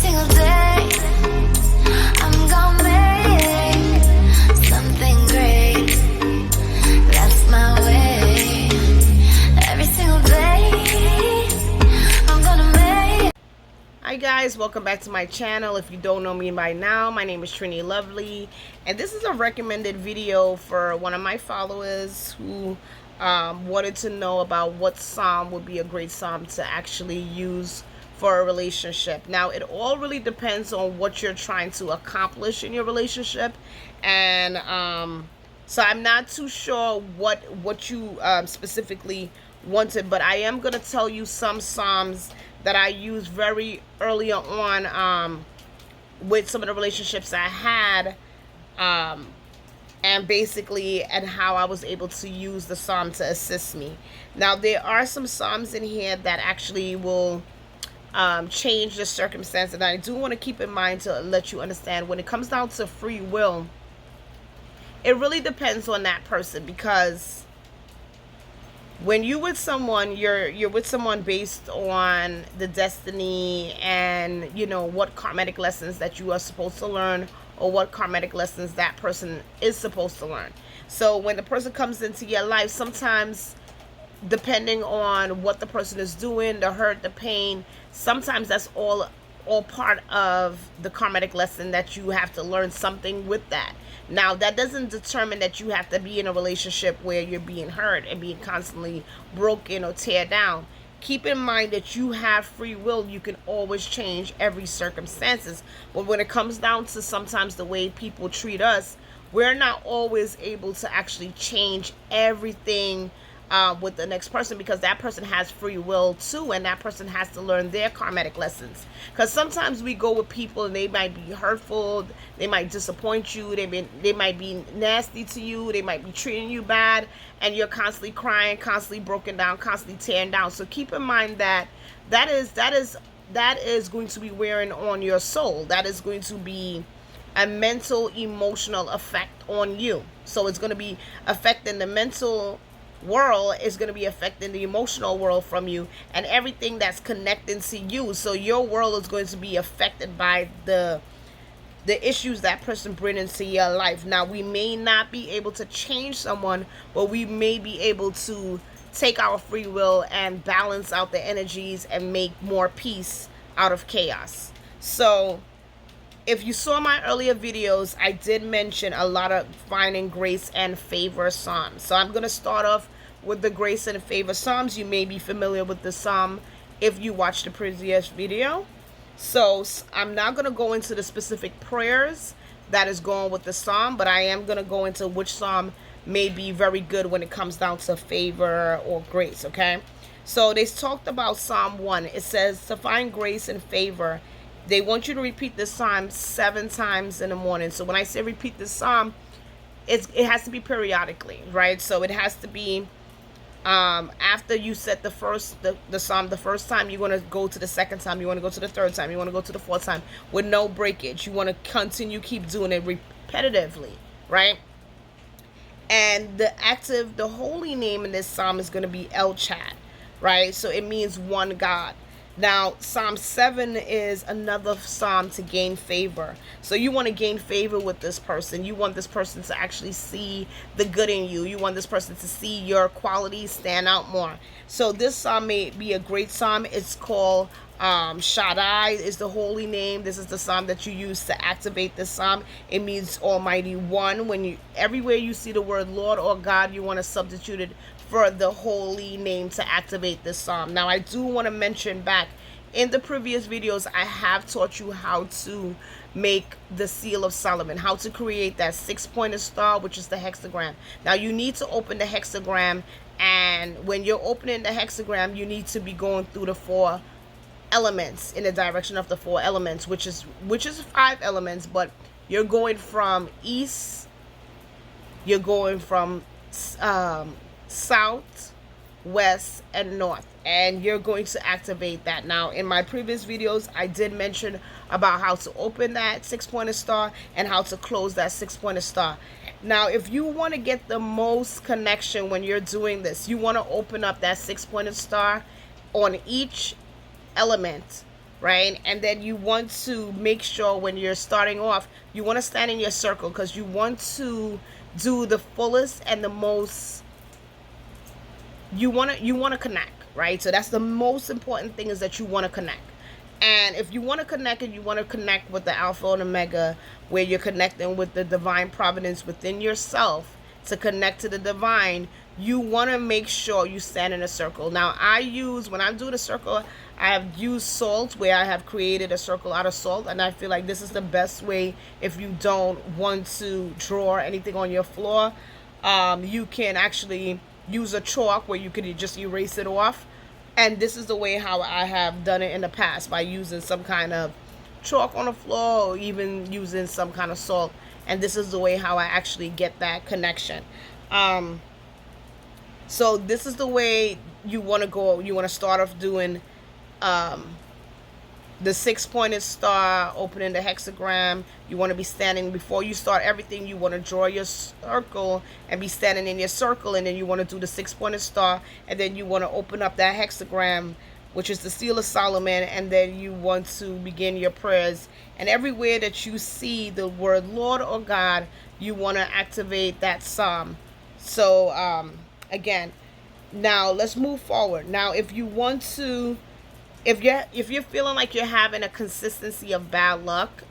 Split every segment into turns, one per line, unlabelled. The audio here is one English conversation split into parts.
single day, I'm gonna make something great. That's my way. Every single day, I'm gonna make.
Hi guys, welcome back to my channel. If you don't know me by now, my name is Trini Lovely, and this is a recommended video for one of my followers who wanted to know about what psalm would be a great psalm to actually use for a relationship. Now, it all really depends on what you're trying to accomplish in your relationship, and so I'm not too sure what you specifically wanted, but I am going to tell you some psalms that I used very early on with some of the relationships I had, and basically and how I was able to use the psalm to assist me. Now, there are some psalms in here that actually will change the circumstance, and I do want to keep in mind to let you understand when it comes down to free will, it really depends on that person, because when you with someone, you're with someone based on the destiny and what karmatic lessons that you are supposed to learn, or what karmatic lessons that person is supposed to learn. So when the person comes into your life, sometimes depending on what the person is doing, the hurt, the pain, sometimes that's all part of the karmatic lesson that you have to learn something with that. Now, that doesn't determine that you have to be in a relationship where you're being hurt and being constantly broken or tear down. Keep in mind that you have free will. You can always change every circumstances. But when it comes down to sometimes the way people treat us, we're not always able to actually change everything with the next person, because that person has free will too, and that person has to learn their karmatic lessons. Because sometimes we go with people and they might be hurtful, they might disappoint you, they might be nasty to you, they might be treating you bad, and you're constantly crying, constantly broken down, constantly tearing down. So keep in mind that that is going to be wearing on your soul. That is going to be a mental, emotional effect on you. So it's going to be affecting the mental world, is going to be affecting the emotional world from you, and everything that's connecting to you. So your world is going to be affected by the issues that person brings into your life. Now, we may not be able to change someone, but we may be able to take our free will and balance out the energies and make more peace out of chaos. So if you saw my earlier videos, I did mention a lot of finding grace and favor psalms. So I'm going to start off with the grace and favor psalms. You may be familiar with the psalm if you watched the previous video. So I'm not going to go into the specific prayers that is going with the psalm, but I am going to go into which psalm may be very good when it comes down to favor or grace, okay? So they talked about Psalm 1. It says to find grace and favor, they want you to repeat this psalm 7 times in the morning. So when I say repeat this psalm, it has to be periodically, right? So it has to be after you said the psalm the first time, you want to go to the second time, you want to go to the third time, you want to go to the fourth time with no breakage. You want to continue, keep doing it repetitively, right? And the holy name in this psalm is going to be El Chad, right? So it means one God. Now, Psalm 7 is another psalm to gain favor. So you want to gain favor with this person. You want this person to actually see the good in you. You want this person to see your qualities stand out more. So this psalm may be a great psalm. It's called Shaddai is the holy name. This is the psalm that you use to activate this psalm. It means Almighty One. Everywhere you see the word Lord or God, you want to substitute it for the holy name to activate this psalm. Now, I do want to mention back in the previous videos, I have taught you how to make the seal of Solomon, how to create that 6-pointed star, which is the hexagram. Now, you need to open the hexagram, and when you're opening the hexagram, you need to be going through the 4 elements, in the direction of the 4 elements, which is 5 elements, but you're going from east, you're going from south, west, and north, and you're going to activate that. Now, in my previous videos, I did mention about how to open that 6-pointed star and how to close that 6-pointed star. Now, if you want to get the most connection when you're doing this, you want to open up that 6-pointed star on each element, right? And then you want to make sure when you're starting off, you want to stand in your circle because you want to do the fullest and the most. You want to connect, right? So that's the most important thing, is that you want to connect. And if you want to connect, and you want to connect with the Alpha and Omega, where you're connecting with the divine providence within yourself to connect to the divine, you want to make sure you stand in a circle. Now, when I'm doing a circle, I have used salt, where I have created a circle out of salt. And I feel like this is the best way if you don't want to draw anything on your floor. You can actually use a chalk where you could just erase it off. And this is the way how I have done it in the past, by using some kind of chalk on the floor, or even using some kind of salt. And this is the way how I actually get that connection. So this is the way you want to go. You want to start off doing the 6-pointed star, opening the hexagram. You want to be standing, before you start everything, you want to draw your circle and be standing in your circle, and then you want to do the 6-pointed star, and then you want to open up that hexagram, which is the seal of Solomon, and then you want to begin your prayers. And everywhere that you see the word Lord or God, you want to activate that psalm. So again, now let's move forward. Now, if you want to, if you're feeling like you're having a consistency of bad luck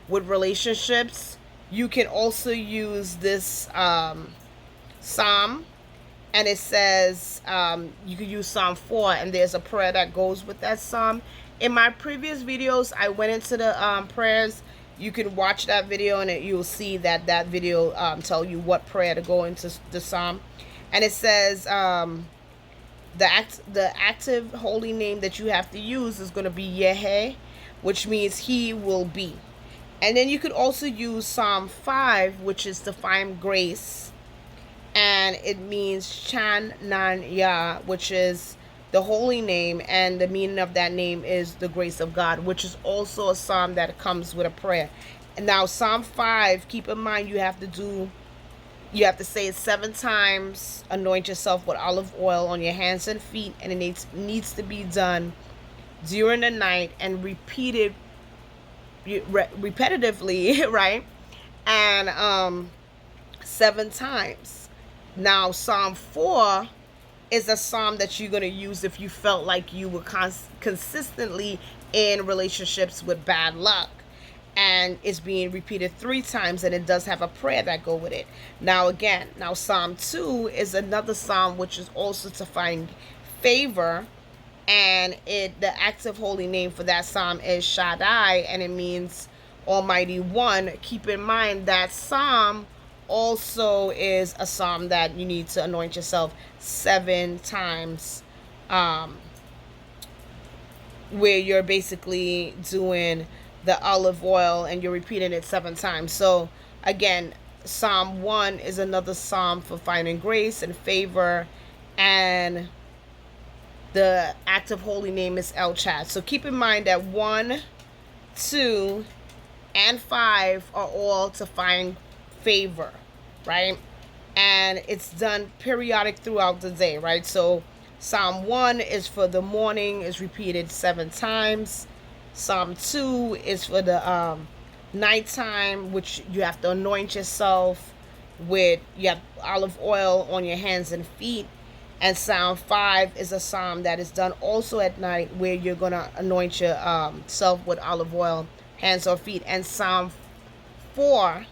with relationships, you can also use this psalm. And it says you can use Psalm 4, and there's a prayer that goes with that psalm. In my previous videos, I went into the prayers. You can watch that video, and you'll see that video tell you what prayer to go into the psalm. And it says the active holy name that you have to use is going to be Yeheh, which means He will be. And then you could also use Psalm 5, which is to find grace, and it means Chan Nan Yah, which is the holy name, and the meaning of that name is the grace of God, which is also a psalm that comes with a prayer. And now Psalm 5, keep in mind you have to say it 7 times, anoint yourself with olive oil on your hands and feet, and it needs to be done during the night and repeated repetitively, right? And 7 times. Now, Psalm 4 is a psalm that you're going to use if you felt like you were consistently in relationships with bad luck. And it's being repeated 3 times, and it does have a prayer that go with it. Now, Psalm 2 is another psalm which is also to find favor. And the active holy name for that psalm is Shaddai, and it means Almighty One. Keep in mind that psalm also is a psalm that you need to anoint yourself 7 times, where you're basically doing the olive oil and you're repeating it 7 times. So again, Psalm 1 is another psalm for finding grace and favor, and the active holy name is El Chad. So keep in mind that 1, 2, and 5 are all to find favor, right? And it's done periodic throughout the day, right? So Psalm 1 is for the morning, is repeated 7 times. Psalm 2 is for the nighttime, which you have to anoint yourself with, you have olive oil on your hands and feet. And Psalm 5 is a psalm that is done also at night, where you're going to anoint yourself with olive oil, hands or feet. And Psalm 4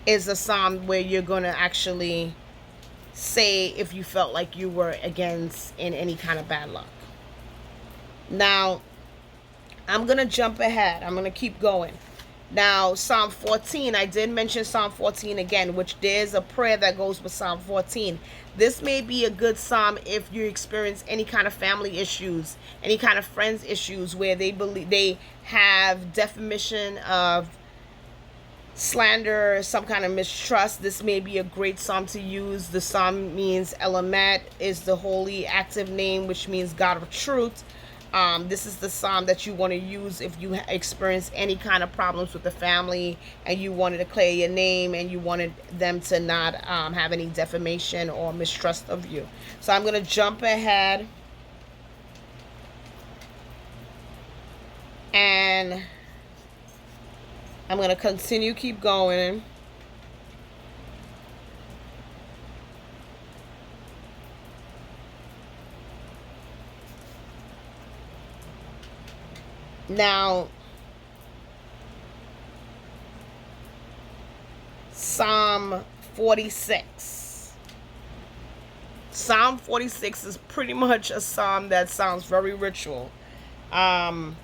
is a psalm where you're going to actually say if you felt like you were against in any kind of bad luck. Now, I'm going to jump ahead. I'm going to keep going. Now, Psalm 14, I did mention Psalm 14 again, which there's a prayer that goes with Psalm 14. This may be a good psalm if you experience any kind of family issues, any kind of friends issues, where they have defamation of slander, some kind of mistrust. This may be a great psalm to use. The psalm means Elamet is the holy active name, which means God of truth. This is the psalm that you want to use if you experience any kind of problems with the family and you wanted to clear your name and you wanted them to not have any defamation or mistrust of you. So I'm going to jump ahead And I'm going to continue, keep going. Now, Psalm 46. Psalm 46 is pretty much a psalm that sounds very ritual. The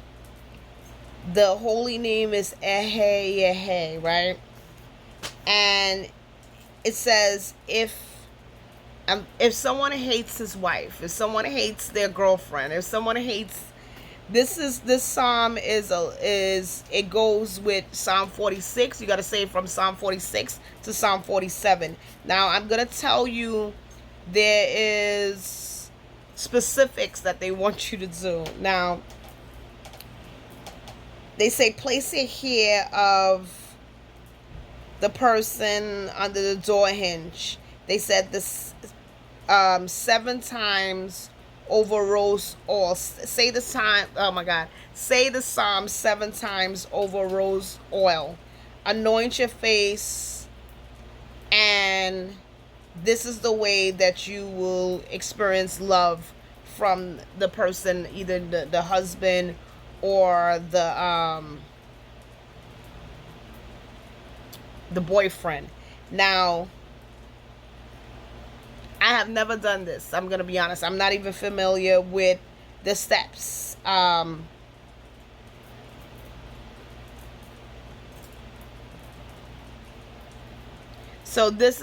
holy name is Ehe Yehe, right? And it says if someone hates his wife, if someone hates their girlfriend, if someone hates, this psalm is it goes with Psalm 46. You got to say from Psalm 46 to Psalm 47. Now I'm gonna tell you there is specifics that they want you to do. Now they say place a hair of the person under the door hinge. They said this 7 times over rose oil. Say the time. Oh my God. Say the psalm 7 times over rose oil. Anoint your face, and this is the way that you will experience love from the person, either the husband or the boyfriend. Now, I have never done this. I'm going to be honest. I'm not even familiar with the steps. So this,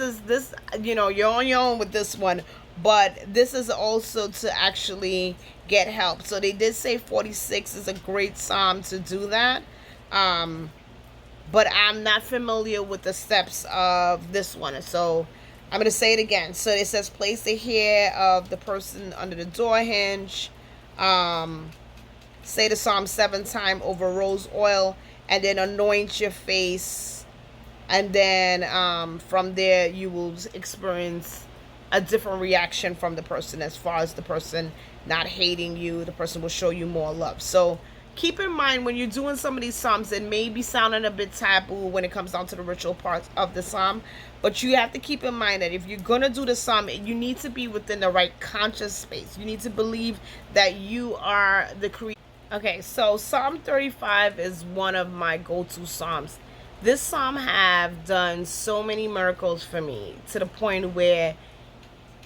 you're on your own with this one, but this is also to actually get help. So they did say 46 is a great psalm to do that. But I'm not familiar with the steps of this one. So I'm going to say it again. So it says place the hair of the person under the door hinge. Say the psalm 7 times over rose oil, and then anoint your face. And then from there, you will experience a different reaction from the person, as far as the person not hating you. The person will show you more love. So keep in mind, when you're doing some of these psalms, it may be sounding a bit taboo when it comes down to the ritual parts of the psalm, but you have to keep in mind that if you're going to do the psalm, you need to be within the right conscious space. You need to believe that you are the creator. Okay, so Psalm 35 is one of my go-to psalms. This psalm have done so many miracles for me, to the point where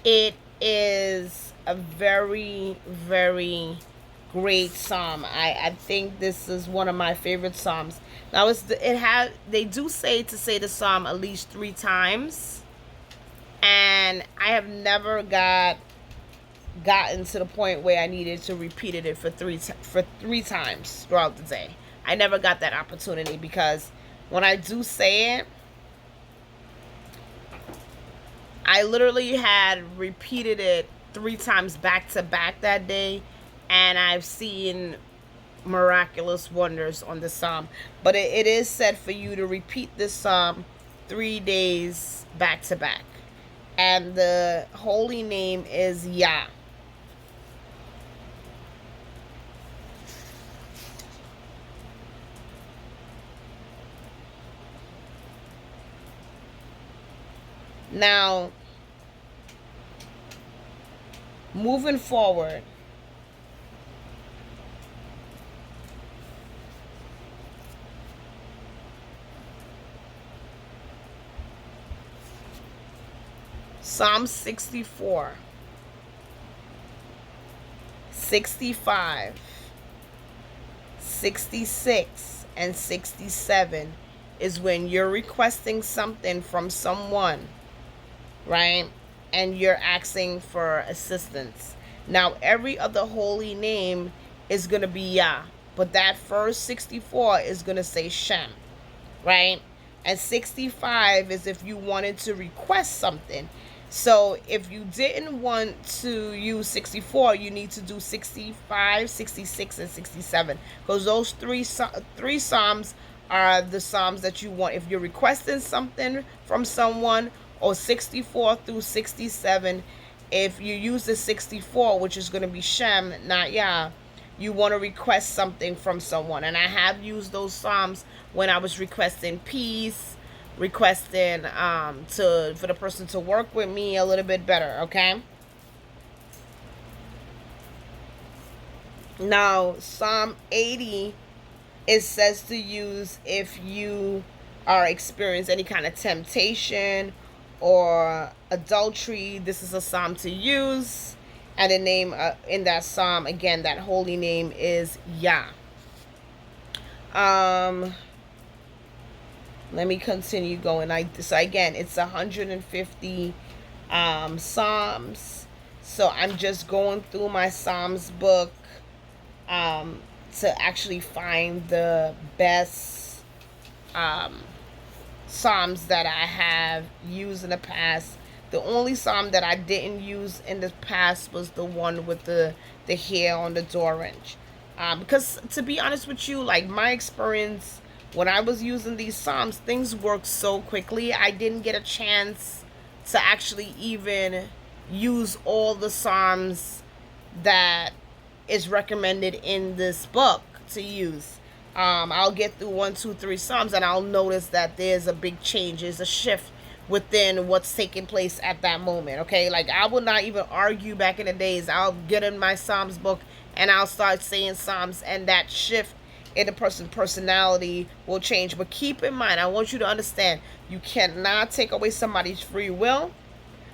it is a very, very great psalm. I think this is one of my favorite psalms. Now they do say to say the psalm at least 3 times, and I have never gotten to the point where I needed to repeat it for three times throughout the day. I never got that opportunity, because when I do say it, I literally had repeated it 3 times back to back that day, and I've seen miraculous wonders on the psalm. But it is said for you to repeat this psalm 3 days back to back. And the holy name is Yah. Now, moving forward, Psalm 64, 65, 66, and 67 is when you're requesting something from someone, right? And you're asking for assistance. Now, every other holy name is going to be Yah, but that first 64 is going to say Shem, right? And 65 is if you wanted to request something. So if you didn't want to use 64, you need to do 65, 66, and 67, because those three psalms are the psalms that you want if you're requesting something from someone, or 64 through 67 if you use the 64, which is going to be Shem, not Yah. you want to request something from someone. And I have used those psalms when I was requesting peace, requesting for the person to work with me a little bit better, okay? Now, Psalm 80, it says to use if you are experiencing any kind of temptation or adultery. This is a psalm to use. And the name in that psalm, again, that holy name is Yah. Let me continue going. So again, it's 150 psalms. So I'm just going through my psalms book to actually find the best psalms that I have used in the past. The only psalm that I didn't use in the past was the one with the hair on the door hinge. Because to be honest with you, like my experience when I was using these psalms, things worked so quickly. I didn't get a chance to actually even use all the psalms that is recommended in this book to use. I'll get through 1, 2, 3 psalms and I'll notice that there's a big change, there's a shift within what's taking place at that moment. Okay, like I would not even argue back in the days. I'll get in my psalms book and I'll start saying psalms, and that shift in the person's personality will change. But keep in mind, I want you to understand, you cannot take away somebody's free will,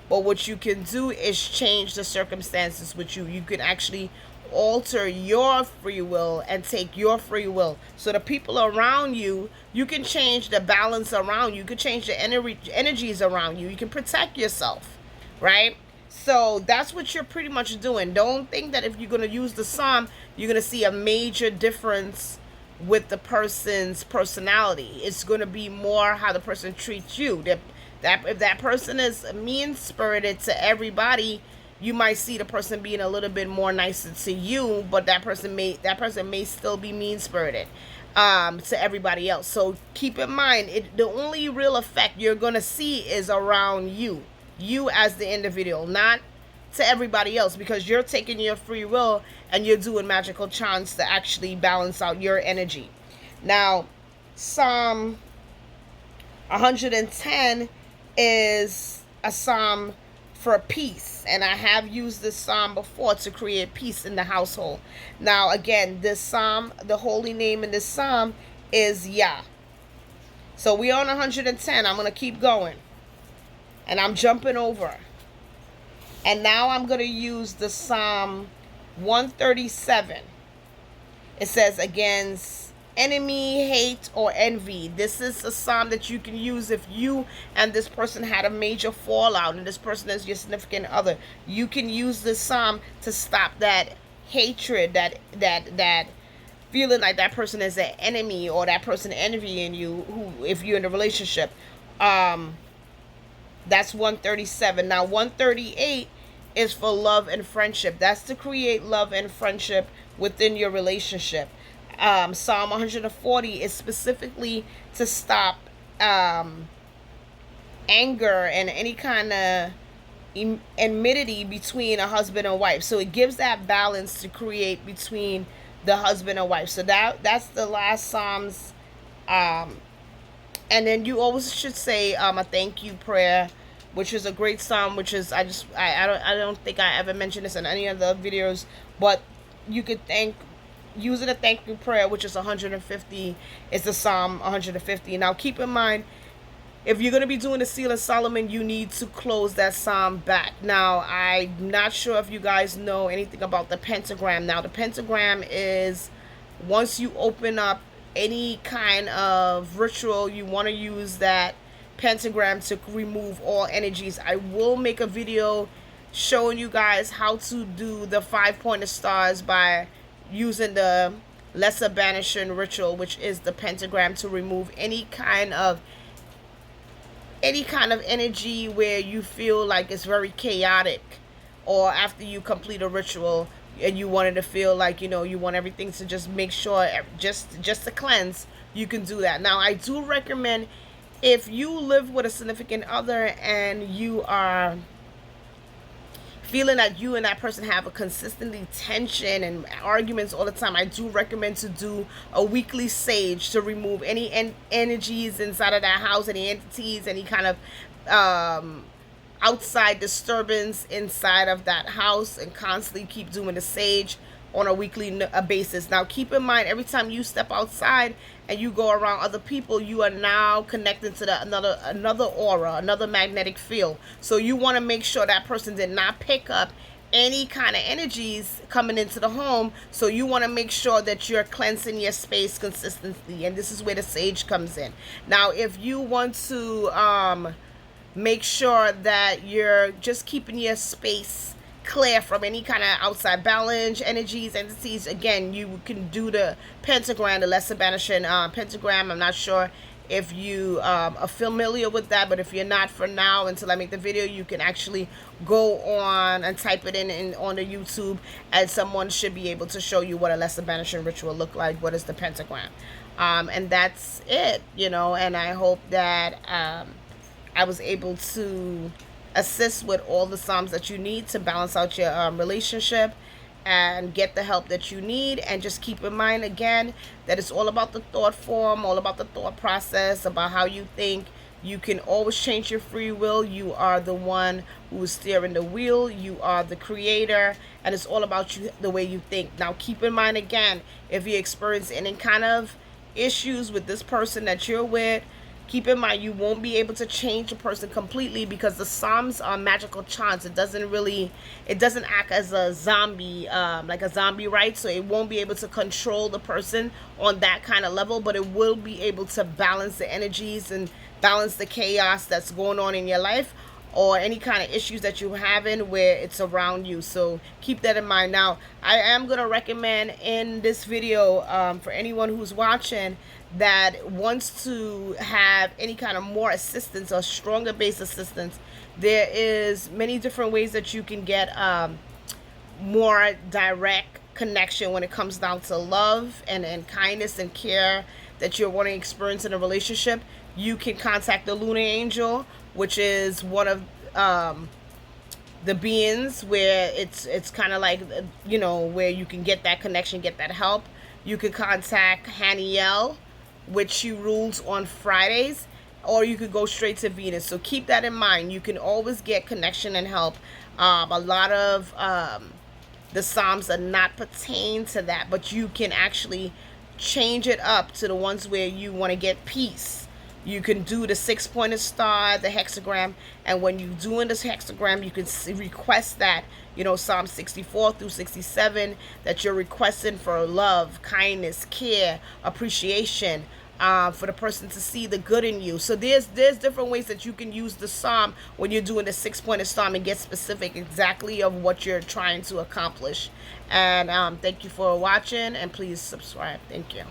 but what you can do is change the circumstances with you. You can actually alter your free will and take your free will. So the people around you, you can change the balance around you. You can change the energies around you. You can protect yourself, right? So that's what you're pretty much doing. Don't think that if you're going to use the psalm, you're going to see a major difference with the person's personality. It's going to be more how the person treats you. That if that person is mean-spirited to everybody, you might see the person being a little bit more nicer to you, but that person may still be mean-spirited to everybody else. So keep in mind, the only real effect you're going to see is around you as the individual, not to everybody else, because you're taking your free will and you're doing magical charms to actually balance out your energy. Now, Psalm 110 is a psalm for peace, and I have used this psalm before to create peace in the household. Now again, this psalm, the holy name in this psalm is Yah. So we're on 110. I'm going to keep going, and I'm jumping over, and now I'm going to use the Psalm 137. It says, against enemy, hate, or envy. This is a psalm that you can use if you and this person had a major fallout and this person is your significant other. You can use this psalm to stop that hatred, that feeling like that person is an enemy or that person envying you, who, if you're in a relationship. That's 137. Now 138 is for love and friendship. That's to create love and friendship within your relationship. Psalm 140 is specifically to stop anger and any kind of enmity between a husband and wife. So it gives that balance to create between the husband and wife. So that's the last Psalms. And then you always should say a thank you prayer, which is a great psalm, which is I don't think I ever mentioned this in any of the videos, but you could using a thank you prayer, which is 150, is the Psalm 150. Now keep in mind, if you're going to be doing the Seal of Solomon, you need to close that psalm back. Now, I'm not sure if you guys know anything about the pentagram. Now, the pentagram is, once you open up any kind of ritual, you want to use that pentagram to remove all energies. I will make a video showing you guys how to do the 5-pointed stars by using the lesser banishing ritual, which is the pentagram, to remove any kind of energy where you feel like it's very chaotic, or after you complete a ritual and you wanted to feel like, you want everything to just make sure, just to cleanse, you can do that. Now, I do recommend, if you live with a significant other and you are feeling that you and that person have a consistently tension and arguments all the time, I do recommend to do a weekly sage to remove any energies inside of that house, any entities, any kind of outside disturbance inside of that house, and constantly keep doing the sage on a weekly basis. Now keep in mind, every time you step outside and you go around other people, you are now connected to another aura, another magnetic field. So you want to make sure that person did not pick up any kind of energies coming into the home. So you want to make sure that you're cleansing your space consistently, and this is where the sage comes in. Now if you want to make sure that you're just keeping your space clear from any kind of outside balance, energies, entities, again, you can do the pentagram, the lesser banishing pentagram. I'm not sure if you are familiar with that, but if you're not, for now, until I make the video, you can actually go on and type it in on the YouTube, and someone should be able to show you what a lesser banishing ritual look like, what is the pentagram, and that's it, you know. And I hope that I was able to assist with all the psalms that you need to balance out your relationship and get the help that you need. And just keep in mind again that it's all about the thought form, all about the thought process, about how you think. You can always change your free will. You are the one who is steering the wheel. You are the creator, and it's all about you, the way you think. Now keep in mind again, if you experience any kind of issues with this person that you're with, keep in mind you won't be able to change a person completely, because the psalms are magical chants. It doesn't act as a zombie, like a zombie, right? So it won't be able to control the person on that kind of level, but it will be able to balance the energies and balance the chaos that's going on in your life, or any kind of issues that you're having where it's around you. So keep that in mind. Now I am going to recommend in this video, for anyone who's watching that wants to have any kind of more assistance or stronger base assistance, there is many different ways that you can get more direct connection when it comes down to love and kindness and care that you're wanting to experience in a relationship. You can contact the Lunar Angel, which is one of the beings where it's kind of like, you know, where you can get that connection, get that help. You can contact Haniel, which she rules on Fridays, or you could go straight to Venus. So keep that in mind. You can always get connection and help. A lot of the psalms are not pertain to that, but you can actually change it up to the ones where you want to get peace. You can do the 6-pointed star, the hexagram, and when you're doing this hexagram, you can request that, you know, Psalm 64 through 67, that you're requesting for love, kindness, care, appreciation, for the person to see the good in you. So there's different ways that you can use the psalm when you're doing the 6-pointed psalm and get specific exactly of what you're trying to accomplish. And thank you for watching, and please subscribe. Thank you.